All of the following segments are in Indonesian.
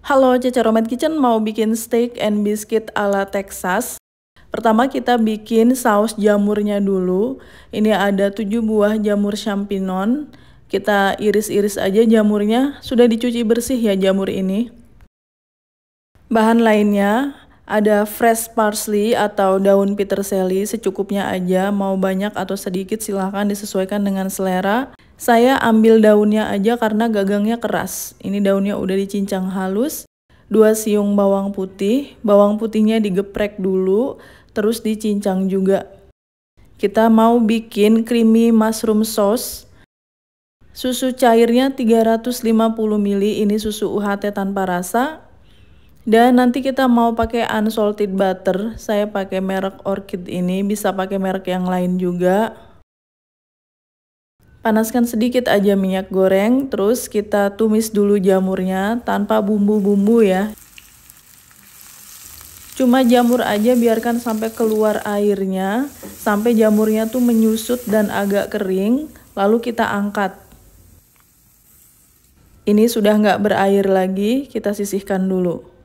Halo, Caca Romet Kitchen mau bikin steak and biscuit ala Texas. Pertama kita bikin saus jamurnya dulu. Ini ada 7 buah jamur champignon. Kita iris-iris aja jamurnya. Sudah dicuci bersih ya jamur ini. Bahan lainnya ada fresh parsley atau daun peterseli secukupnya aja. Mau banyak atau sedikit silahkan disesuaikan dengan selera. Saya ambil daunnya aja karena gagangnya keras. Ini daunnya udah dicincang halus. 2 siung bawang putihnya digeprek dulu, terus dicincang juga. Kita mau bikin creamy mushroom sauce. Susu cairnya 350 ml, ini susu UHT tanpa rasa. Dan nanti kita mau pakai unsalted butter. Saya pakai merek Orchid ini, bisa pakai merek yang lain juga. Panaskan sedikit aja minyak goreng, terus kita tumis dulu jamurnya tanpa bumbu-bumbu ya. Cuma jamur aja, biarkan sampai keluar airnya, sampai jamurnya tuh menyusut dan agak kering, lalu kita angkat. Ini sudah nggak berair lagi, kita sisihkan dulu.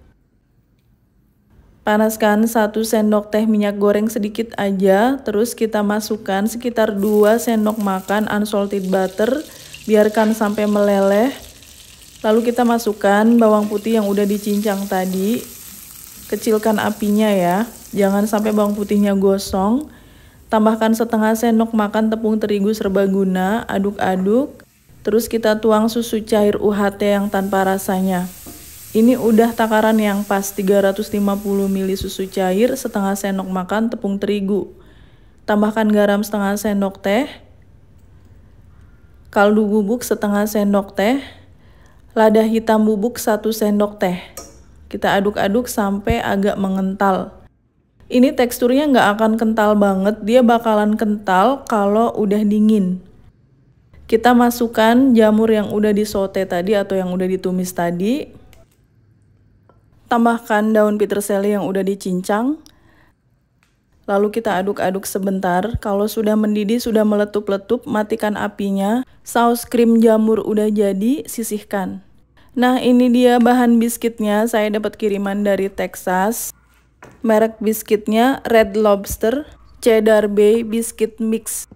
Panaskan 1 sendok teh minyak goreng sedikit aja, terus kita masukkan sekitar 2 sendok makan unsalted butter, biarkan sampai meleleh. Lalu kita masukkan bawang putih yang udah dicincang tadi, kecilkan apinya ya, jangan sampai bawang putihnya gosong. Tambahkan setengah sendok makan tepung terigu serbaguna, aduk-aduk, terus kita tuang susu cair UHT yang tanpa rasanya. Ini udah takaran yang pas, 350 ml susu cair, setengah sendok makan tepung terigu. Tambahkan garam setengah sendok teh, kaldu bubuk setengah sendok teh, lada hitam bubuk 1 sendok teh. Kita aduk-aduk sampai agak mengental. Ini teksturnya nggak akan kental banget, dia bakalan kental kalau udah dingin. Kita masukkan jamur yang udah disote tadi atau yang udah ditumis tadi. Tambahkan daun peterseli yang udah dicincang. Lalu kita aduk-aduk sebentar. Kalau sudah mendidih, sudah meletup-letup, matikan apinya. Saus krim jamur udah jadi, sisihkan. Nah, ini dia bahan biskuitnya. Saya dapat kiriman dari Texas. Merek biskuitnya Red Lobster Cheddar Bay Biscuit Mix.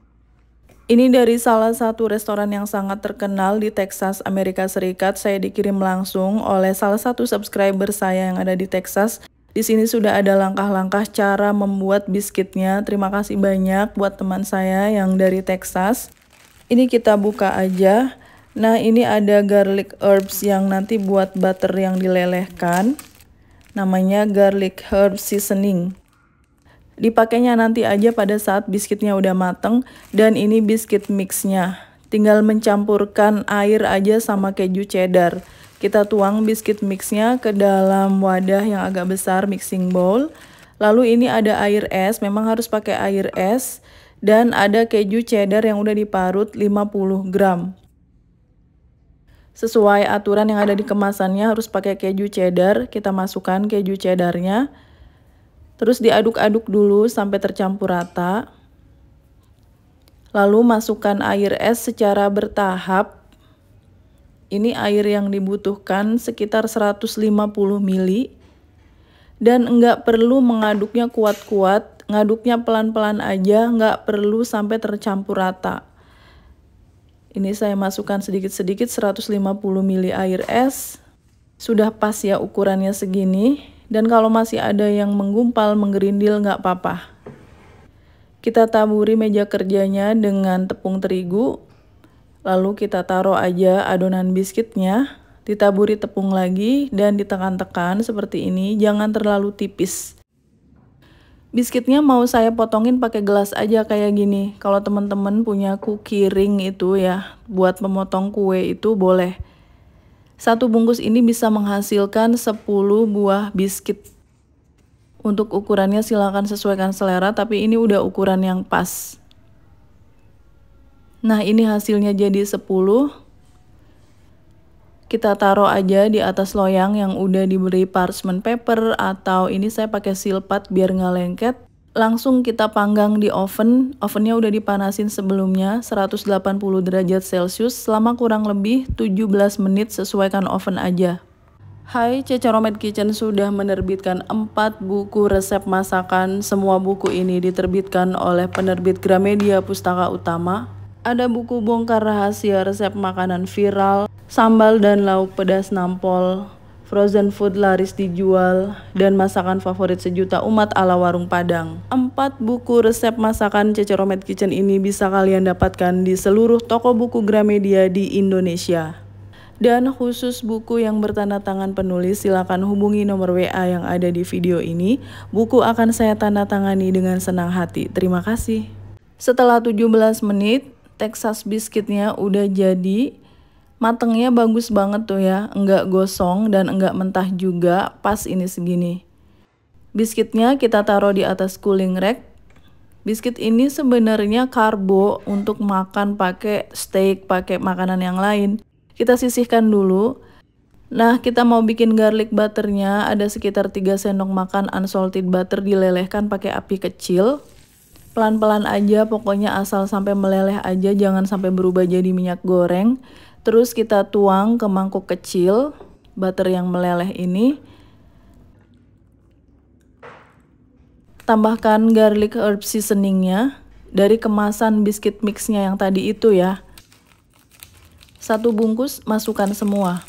Ini dari salah satu restoran yang sangat terkenal di Texas, Amerika Serikat. Saya dikirim langsung oleh salah satu subscriber saya yang ada di Texas. Di sini sudah ada langkah-langkah cara membuat biskuitnya. Terima kasih banyak buat teman saya yang dari Texas. Ini kita buka aja. Nah, ini ada garlic herbs yang nanti buat butter yang dilelehkan. Namanya garlic herb seasoning. Dipakainya nanti aja pada saat biskuitnya udah mateng. Dan ini biskuit mixnya, tinggal mencampurkan air aja sama keju cheddar. Kita tuang biskuit mixnya ke dalam wadah yang agak besar, mixing bowl. Lalu ini ada air es, memang harus pakai air es. Dan ada keju cheddar yang udah diparut 50 gram. Sesuai aturan yang ada di kemasannya harus pakai keju cheddar. Kita masukkan keju cheddarnya. Terus diaduk-aduk dulu sampai tercampur rata. Lalu masukkan air es secara bertahap. Ini air yang dibutuhkan sekitar 150 ml. Dan enggak perlu mengaduknya kuat-kuat, ngaduknya pelan-pelan aja, enggak perlu sampai tercampur rata. Ini saya masukkan sedikit-sedikit 150 ml air es. Sudah pas ya ukurannya segini. Dan kalau masih ada yang menggumpal, menggerindil, nggak apa-apa. Kita taburi meja kerjanya dengan tepung terigu. Lalu kita taruh aja adonan biskuitnya. Ditaburi tepung lagi dan ditekan-tekan seperti ini. Jangan terlalu tipis. Biskuitnya mau saya potongin pakai gelas aja kayak gini. Kalau teman-teman punya cookie ring itu ya, buat memotong kue itu boleh. 1 bungkus ini bisa menghasilkan 10 buah biskuit. Untuk ukurannya silakan sesuaikan selera, tapi ini udah ukuran yang pas. Nah, ini hasilnya jadi 10. Kita taruh aja di atas loyang yang udah diberi parchment paper, atau ini saya pakai silpat biar nggak lengket. Langsung kita panggang di oven. Ovennya udah dipanasin sebelumnya 180 derajat Celcius selama kurang lebih 17 menit, sesuaikan oven aja. Hai, Ceceromet Kitchen sudah menerbitkan 4 buku resep masakan. Semua buku ini diterbitkan oleh penerbit Gramedia Pustaka Utama. Ada buku bongkar rahasia resep makanan viral, sambal dan lauk pedas nampol, frozen food laris dijual, dan masakan favorit sejuta umat ala warung Padang. 4 buku resep masakan Ceceromet Kitchen ini bisa kalian dapatkan di seluruh toko buku Gramedia di Indonesia. Dan khusus buku yang bertanda tangan penulis, silakan hubungi nomor WA yang ada di video ini. Buku akan saya tanda tangani dengan senang hati. Terima kasih. Setelah 17 menit, Texas biscuitnya udah jadi. Matengnya bagus banget tuh ya, enggak gosong dan enggak mentah juga, pas ini segini. Biskuitnya kita taruh di atas cooling rack. Biskuit ini sebenarnya karbo untuk makan pakai steak, pakai makanan yang lain. Kita sisihkan dulu. Nah, kita mau bikin garlic butternya, ada sekitar 3 sendok makan unsalted butter dilelehkan pakai api kecil. Pelan-pelan aja, pokoknya asal sampai meleleh aja, jangan sampai berubah jadi minyak goreng. Terus kita tuang ke mangkuk kecil, butter yang meleleh ini. Tambahkan garlic herb seasoningnya dari kemasan biskuit mixnya yang tadi itu ya. 1 bungkus masukkan semua.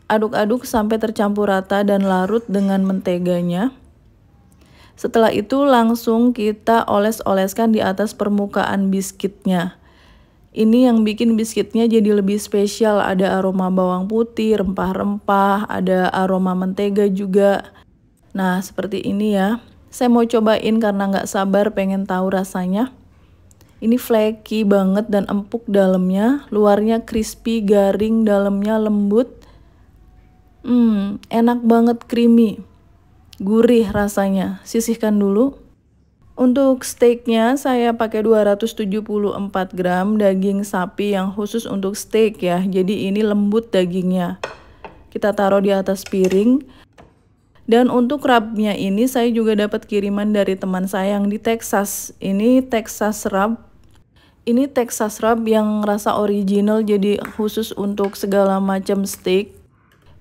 Aduk-aduk sampai tercampur rata dan larut dengan menteganya. Setelah itu langsung kita oles-oleskan di atas permukaan biskuitnya. Ini yang bikin biskuitnya jadi lebih spesial, ada aroma bawang putih, rempah-rempah, ada aroma mentega juga. Nah, seperti ini ya. Saya mau cobain karena nggak sabar pengen tahu rasanya. Ini flaky banget dan empuk dalamnya, luarnya crispy, garing, dalamnya lembut. Enak banget, creamy, gurih rasanya. Sisihkan dulu. Untuk steaknya saya pakai 274 gram daging sapi yang khusus untuk steak ya. Jadi ini lembut dagingnya. Kita taruh di atas piring. Dan untuk rubnya ini saya juga dapat kiriman dari teman saya yang di Texas. Ini Texas rub. Ini Texas rub yang rasa original, jadi khusus untuk segala macam steak.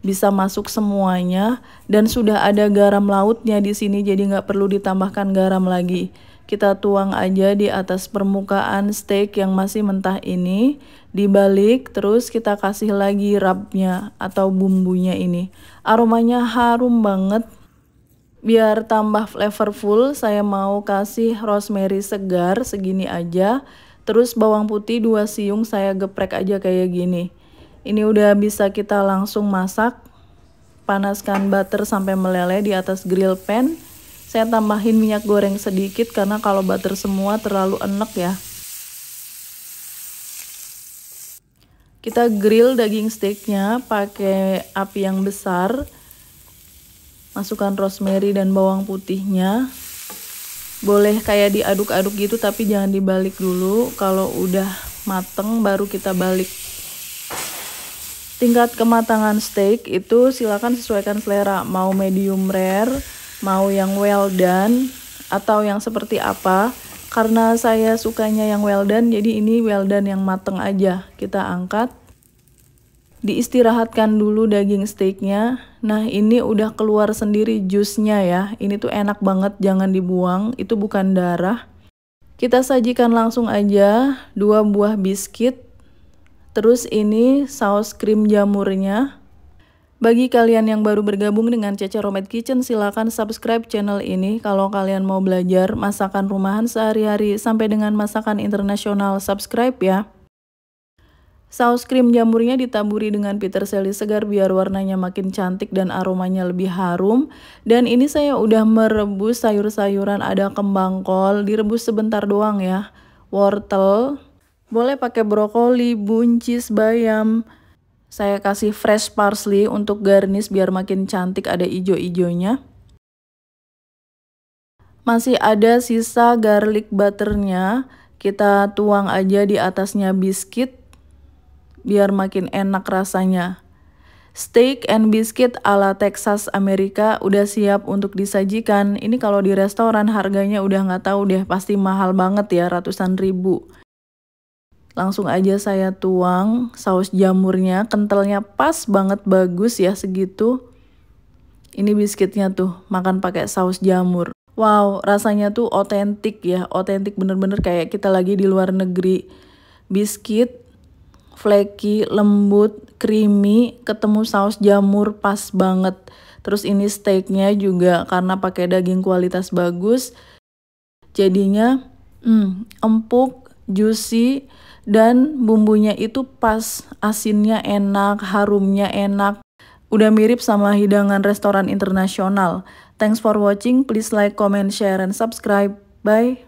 Bisa masuk semuanya dan sudah ada garam lautnya di sini, jadi nggak perlu ditambahkan garam lagi. Kita tuang aja di atas permukaan steak yang masih mentah ini, dibalik terus kita kasih lagi rubnya atau bumbunya ini. Aromanya harum banget. Biar tambah flavorful, saya mau kasih rosemary segar segini aja. Terus bawang putih 2 siung saya geprek aja kayak gini. Ini udah bisa kita langsung masak. Panaskan butter sampai meleleh di atas grill pan. Saya tambahin minyak goreng sedikit karena kalau butter semua terlalu enek ya. Kita grill daging steaknya pakai api yang besar. Masukkan rosemary dan bawang putihnya. Boleh kayak diaduk-aduk gitu tapi jangan dibalik dulu. Kalau udah mateng baru kita balik. Tingkat kematangan steak itu silakan sesuaikan selera. Mau medium rare, mau yang well done, atau yang seperti apa. Karena saya sukanya yang well done, jadi ini well done yang mateng aja. Kita angkat. Diistirahatkan dulu daging steaknya. Nah, ini udah keluar sendiri jusnya ya. Ini tuh enak banget, jangan dibuang. Itu bukan darah. Kita sajikan langsung aja 2 buah biskuit. Terus ini saus krim jamurnya. Bagi kalian yang baru bergabung dengan Ceceromet Kitchen, silakan subscribe channel ini. Kalau kalian mau belajar masakan rumahan sehari-hari sampai dengan masakan internasional, subscribe ya. Saus krim jamurnya ditaburi dengan peterseli segar biar warnanya makin cantik dan aromanya lebih harum. Dan ini saya udah merebus sayur-sayuran, ada kembang kol, direbus sebentar doang ya. Wortel, boleh pakai brokoli, buncis, bayam. Saya kasih fresh parsley untuk garnish biar makin cantik, ada ijo-ijonya. Masih ada sisa garlic butternya, kita tuang aja di atasnya biskuit. Biar makin enak rasanya. Steak and biscuit ala Texas Amerika udah siap untuk disajikan. Ini kalau di restoran harganya udah nggak tahu deh, pasti mahal banget ya, ratusan ribu. Langsung aja saya tuang saus jamurnya, kentalnya pas banget, bagus ya segitu. Ini biskuitnya tuh, makan pakai saus jamur. Wow, rasanya tuh otentik ya, otentik bener-bener kayak kita lagi di luar negeri. Biskuit, flaky, lembut, creamy, ketemu saus jamur pas banget. Terus ini steaknya juga karena pakai daging kualitas bagus, jadinya empuk, juicy, dan bumbunya itu pas, asinnya enak, harumnya enak. Udah mirip sama hidangan restoran internasional. Thanks for watching, please like, comment, share, and subscribe. Bye!